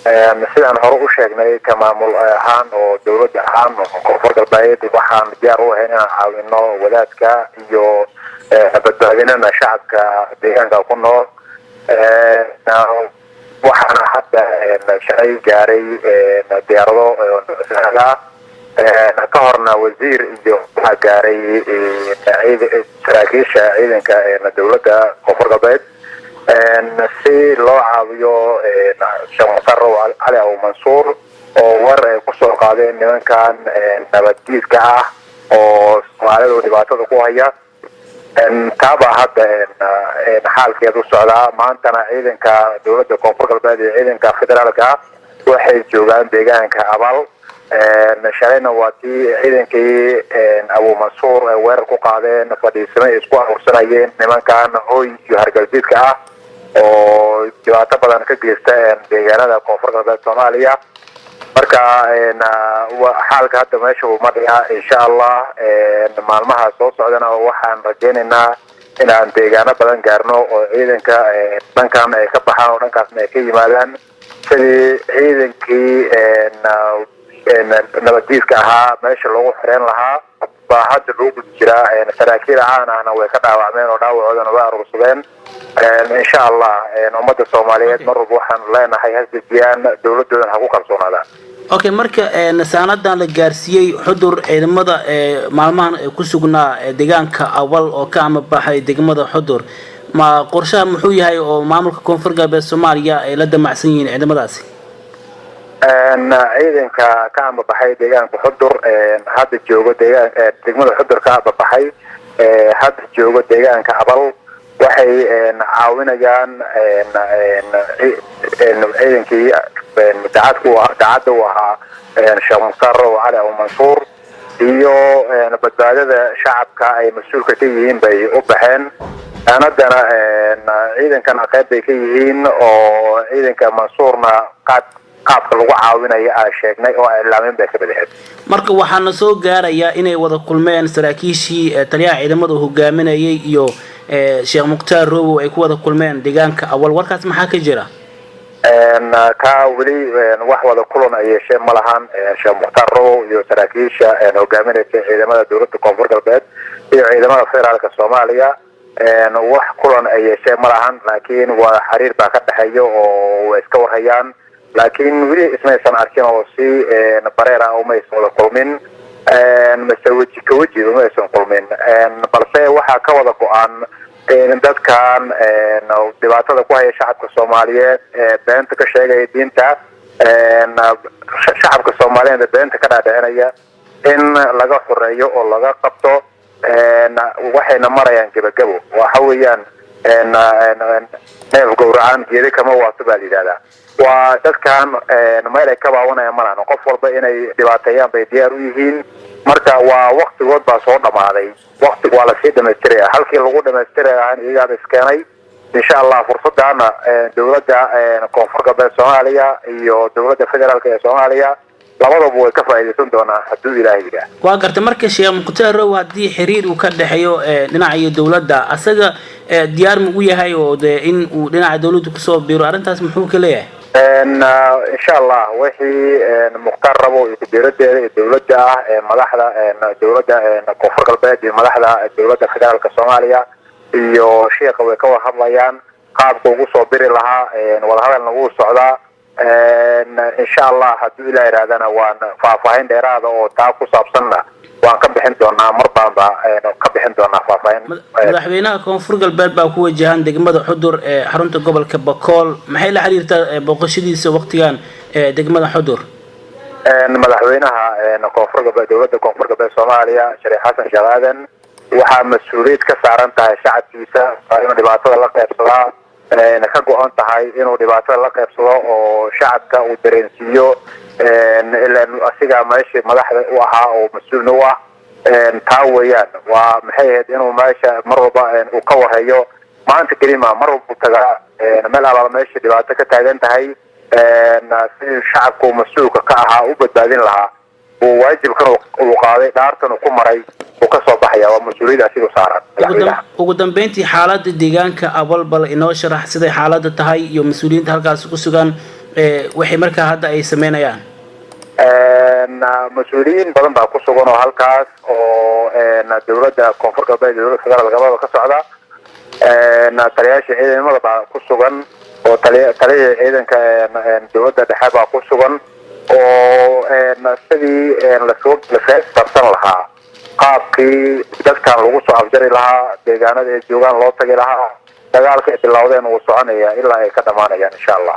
sidaan hore u sheegnay ka maamul ahaan oo dawladda ahaan koonfur galbeed waxaan diyaar u ahay inaan caawino wadaadka iyo badbaadinana shacabka deegaanka ku nool waxaana hadda shalay gaaray diyaarado ka horna wasiir iyo waxaa gaaray saraakiisha ciidanka dawladda koonfur galbeed si loo caawiyo sheekh mukhtaar cali abu mansuur oo war ay kusoo qaadeen nimankan nabaddiidka ah oo soomaalidu dhibaatada ku haya taabaa hadda xaalkeed u socdaa maantana ciidanka dawladda koonfur galbeed iyo ciidanka federaalka waxay joogaan deegaanka abal shalayna waa tii ciidankii abu mansuur ay weerar ku qaadeen fadhiisano ay isku aruursanayeen nimankan hooy iyo hargalbeedka ah oo dhibaato badan ka geysta deegaanada koonfur galbeed Soomaaliya marka xaalka hadda meesha uu maraya insha Allah maalmaha soo socdana waxaan rajaynaynaa inaan deegaano badan gaarno oo ciidanka dhankan ay ka baxaan oo dhankaasna ay ka yimaadaan sidii ciidankii nabaddiidka ahaa meesha loogu xireen lahaa baa hadda lagu jira saraakiil caan ahna way ka dhaawacmeen oo dhaawacoodana way aruursadeen insha Allah ummadda Soomaaliyeed mar walba waxaan leenahay hasdejiyaan dawladoodan ha ku kalsoonaadaan okay marka saanadan la gaarsiiyay xudur ciidamada maalmahan ku sugnaa deegaanka awal oo ka ama baxay degmada xudur ma qorshaha muxuu yahay oo maamulka koonfur galbeed Soomaaliya ay la damacsan yihiin ciidamadaasi ciidanka ka ama baxay deegaanka xudur hadda joogo degmada xudur ka ama baxay hadda joogo deegaanka abal waxay caawinayaan ciidankii daacadda u ahaa sheekh mukhtaar cali abu mansuur iyo badbaadada shacabka ay mas-uulka ka yihiin bay u baxeen haddana ciidankana qayb bay ka yihiin oo ciidanka mansuurna qaabka lagu caawinayo aan sheegnay oo ilaamin bay ka badheed marka waxaana soo gaaraya inay wada kulmeen saraakiishii taliyaha ciidamada hogaaminayay iyo sheekh mukhtaar robo ay ku wada kulmeen deegaanka awal warkaas maxaa ka jira ka wali wax wada kulan ay yeesheen malahan sheekh mukhtaar robo iyo saraakiisha hogaaminayay ciidamada dawladda koonfur galbeed iyo ciidamada federaalka Soomaaliya wax kulan ay yeesheen malahan laakiin waa xiriir baa ka dhaxeeyo oo way iska warhayaan laakiin wali ismaysan arkin oo si bareera oo ma soo kulmin masawaji ka waji oo ma soo kulmin balse waxa ka wada go'an dadkan dhibaatada ku haya shacabka Soomaaliyeed beenta ka sheegay diinta shacabka Soomaaliyeed beenta ka dhaadheynaya in laga xoreeyo oo laga qabto waxayna marayaan gabagabo waxa weeyaan neef gowracaan geedi kama waato baa yiraahdaa waa dadkan meel ay ka baawanayaan malahan qof walba inay dhibaateeyaan bay diyaar u yihiin marka waa waqtigood baa soo dhamaaday waqti waa la sii dhameystiraya halkii lagu dhameystirayaa iyaga iskeenay insha Allah fursadana dawladda koonfur galbeed Soomaaliya iyo dawladda federaalka ee Soomaaliya labadaba way ka faa'iideysan doonaan haddii Ilaahay yiraahdo waa gartay marka sheekh mukhtaar row hadii xiriir uu ka dhaxeeyo dhinaca dawladda asaga diyaar mu u yahay oo in uu dhinaca dawladda ku soo biiro arintaas muxuu ka leeyahay insha Allah wixii mukhtaar rabo iyo dawladda madaxda dawladda koonfur galbeed iyo madaxda dawladda federaalka Soomaaliya iyo sheekha way ka hadlayaan qaabka ugu soo biri lahaa wada hadalna uu socdaa insha Allah haddii Ilaahay raadana waan faahfaahin dheeraad oo taa ku saabsanna waan ka bixin doonaa marbaanba ka bixin doonaa faahfaahin madaxweynaha koonfur galbeed baa ku wajahan degmada xudur xarunta gobolka Bakool maxay la xiriirtaa boqoshadiisa waqtigan degmada xudur madaxweynaha koonfur galbeed dawladda koonfur galbeed Soomaaliya Shariif Xasan Sheekh Aadan waxa mas'uuliyad ka saaran tahay shacabkiisa inuu dhibaatada la qaybsado ka go'an tahay inuu dhibaatada la qaybsado oo shacabka uu dareensiiyo ilaa asiga meesha madaxda u ahaa oo mas'uulna u ah taa weeyaan waa maxay ahayd inuu meesha mar walba uu ka wareeyo maanta kelima mar walba taga meel ala meesha dhibaato ka taagan tahay si shacabku mas'uulka ka ahaa u badbaadin lahaa oo waajibkan uu qaaday dhaartan ku maray oo ka soo baxaya waa mas'uuliyad asiga saaran ugu dambeyntii xaaladda deegaanka awal bal inoo sharax sida xaaladda tahay iyo mas'uuliyiinta halkaas ku sugan waxay markaa hadda ay sameynayaan mas-uuliyiin badan baa ku sugan oo halkaas oo dowladda koonfur galbeed dowladda federaalk labadaba ka socda taliyaasha ciidamada baa ku sugan oo taliyaha ciidanka dowladda dhexe baa ku sugan oo sidii lasoo tarsan lahaa qaabkii dadkan lagu soo afjari lahaa deegaanada ay joogaan loo tagi lahaa dagaalka ay bilowdeen uu soconaya ilaa ay ka dhamaanayaan insha allah.